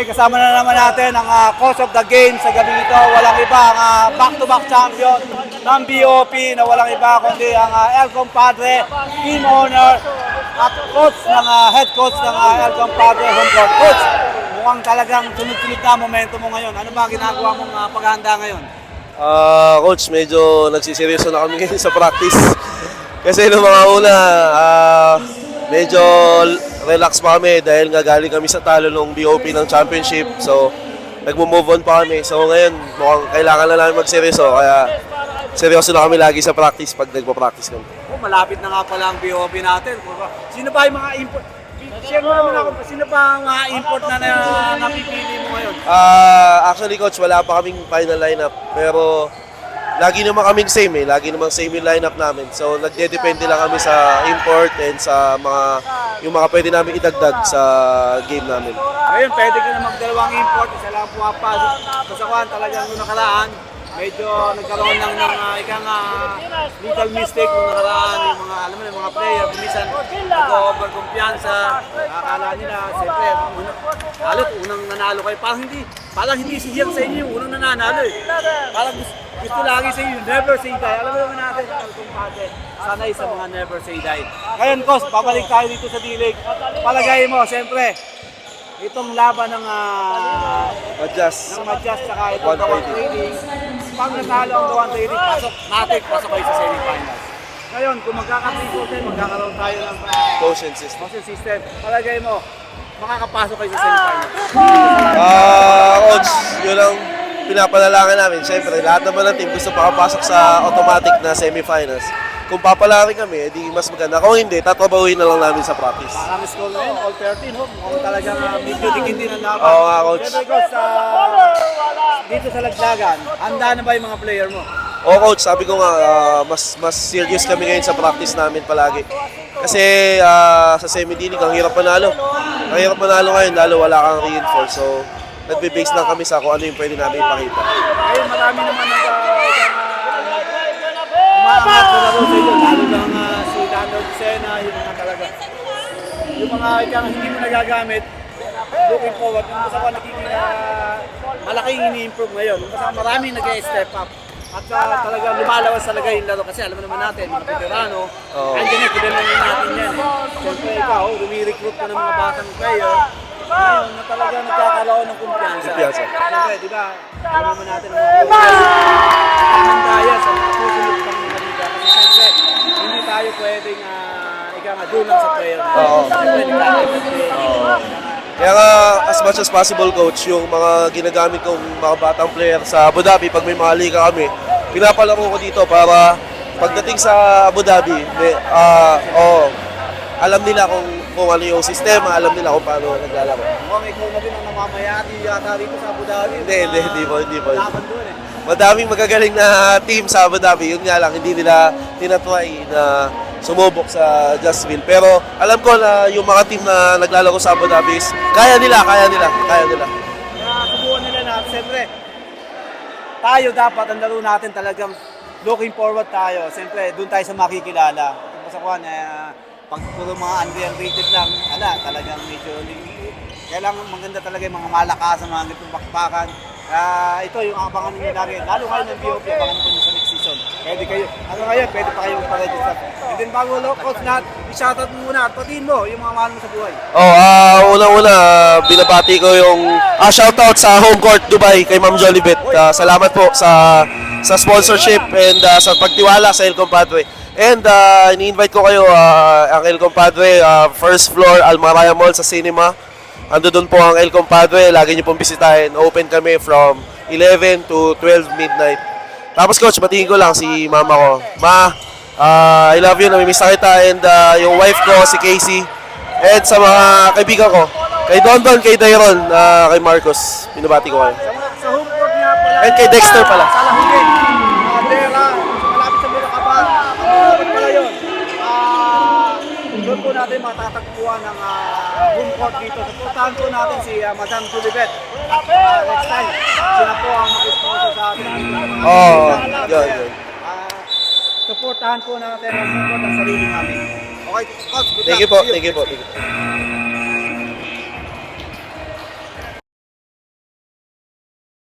Kasama na naman natin ang coach of the game sa gabi ito. Walang iba, ang back-to-back champion ng BOP na walang iba kundi ang El Compadre, team owner at coach ng head coach ng El Compadre home court. Coach, mukhang talagang sunod-sunod na momento mo ngayon. Ano ba ginagawa mong paghahanda ngayon? Coach, medyo nagsiseryoso na kami ngayon sa practice. Kasi nung mga una, medyo relax pa kami dahil nga galing kami sa talo ng BOP ng championship. So, nagmo-move on pa kami. So, ngayon, mukhang kailangan na namin magseryoso. Kaya, seryoso na kami lagi sa practice pag nagpa-practice kami. Malapit na nga pala ang BOP natin. Sino ba yung mga import? Share mo naman ako, sino ba ang import na napipili mo ngayon? Actually, Coach, wala pa kaming final lineup. Pero, lagi naman kaming same eh. Lagi naman same yung lineup namin. So, nagdedepende lang kami sa import and sa yung mga pwede namin idagdag sa game namin. Ngayon, pwede ka na magdalawang import. Isa lang pumapasok. Sa kuhan talagang nung nakaraan, medyo nagkaroon lang ng little mistake nung nakaraan. Yung mga, alam mo yung mga player, minsan nag-over-kumpiyansa. Akala nila, siyempre, unang nanalo kayo. Parang hindi sihiyang sa inyo yung unang nanalo eh. Parang gusto lagi sa inyo, never say die. Alam mo naman natin, sanay sa mga never say die. Ngayon, Coach, babalik tayo dito sa D-League. Palagay mo, siyempre, itong laban ng Adjust. saka itong Dawan Trading. Pag natalo ang Dawan Trading, pasok kayo sa semifinals. Ngayon, kung magkakatrikutin, magkakaroon tayo ng Quotient system. system. Palagay mo, makakapasok kayo sa semifinals. Coach, yun ang pinapanalangin namin. Siyempre, lahat naman ng team gusto makapasok sa automatic na semifinals. Kung papalaki kami, edi mas maganda. Kung hindi, tatrabahuin na lang namin sa practice. Parang score na yun, all 13, mukhang talagang medyo dikit din ang laban. Oo nga, Coach. Siyempre, Coach, dito sa Laglagan, handa na ba yung mga player mo? Oo, Coach, sabi ko nga, mas serious kami ngayon sa practice namin palagi. Kasi sa semi-dinig, ang hirap manalo. Ang hirap manalo ngayon, lalo wala kang reinforce. So, nagbe-base lang kami sa kung ano yung pwede namin ipakita. Ngayon, marami naman umaangat na laro sa iyo, lalo lang si Leonard Sena, yung mga talaga. Yung mga hindi mo nagagamit, looking forward, yung basta ko nagiging malaking ini-improve ngayon. Basta maraming nag-step up. At talaga lumalawas talaga yung laro kasi alam naman natin, mga veterano, andyan eh, kailangan natin yan eh. Siyempre ikaw, rumi-recruit ka ng mga batang player, ngayon na talaga nagkakaroon ng kumpiyansa. Siyempre, di ba, alam naman natin ang mga mandaya sa mga susunod pang mga liga. Kasi siyempre, hindi tayo pwedeng dulang sa player. Siyempre, Kaya nga, as much as possible, Coach, yung mga ginagamit kong mga batang player sa Abu Dhabi, pag may mga liga kami, pinapalaro ko dito para pagdating sa Abu Dhabi, alam nila kung ano yung sistema, alam nila kung paano naglalaro. Mukhang ikaw na din ang namamayati yata dito sa Abu Dhabi. Hindi po. Laban doon eh. Madaming magagaling na team sa Abu Dhabi, yun nga lang, hindi nila tinatry na sumubok sa Justville. Pero alam ko na yung mga team na naglalaro sa Abu Dhabi, kaya nila. Kaya subukan nila na, siyempre, tayo dapat, ang laro natin talagang looking forward tayo. Siyempre, doon tayo sa makikilala. Sa kuhan, pag puro mga unrated lang, talagang medyo kailangan maganda talaga yung mga malakas, mga ganitong bakbakan. Ito yung abangan ninyo lagi. Lalo kayo ng BOP, abangan nyo sa next season. Pwede kayo, pwede pa kayong pa-register. And then bago Coach Nat, i-shoutout mo muna at patiin mo yung mga mahal mo sa buhay. Una-una, binabati ko yung shoutout sa Home Court Dubai kay Ma'am Jolibet. Salamat po sa sponsorship and sa pagtiwala sa El Compadre. And ini-invite ko kayo ang El Compadre, first floor Almaraya Mall sa cinema. Ando doon po ang El Compadre, lagi niyo pong bisitahin. Open kami from 11 to 12 midnight. Tapos Coach, batiin ko lang si mama ko. Ma, I love you, namimiss na kita. And yung wife ko, si Casey. And sa mga kaibigan ko, kay Dondon, kay Dairon, kay Marcos. Binabati ko kayo. Sa home court nga pala. And kay Dexter pala. Sa Lahugin, Dera, malapit sa Miracaban. Ang pala yun. Doon po natin matatagpuan ng home court dito. Supportahan po natin si Madam Julibet. Next time, sila po ang mag-sponsor sa atin. Good. Supportahan po natin ang home court ang sarili namin. Okay, Coach, good luck. Thank you po.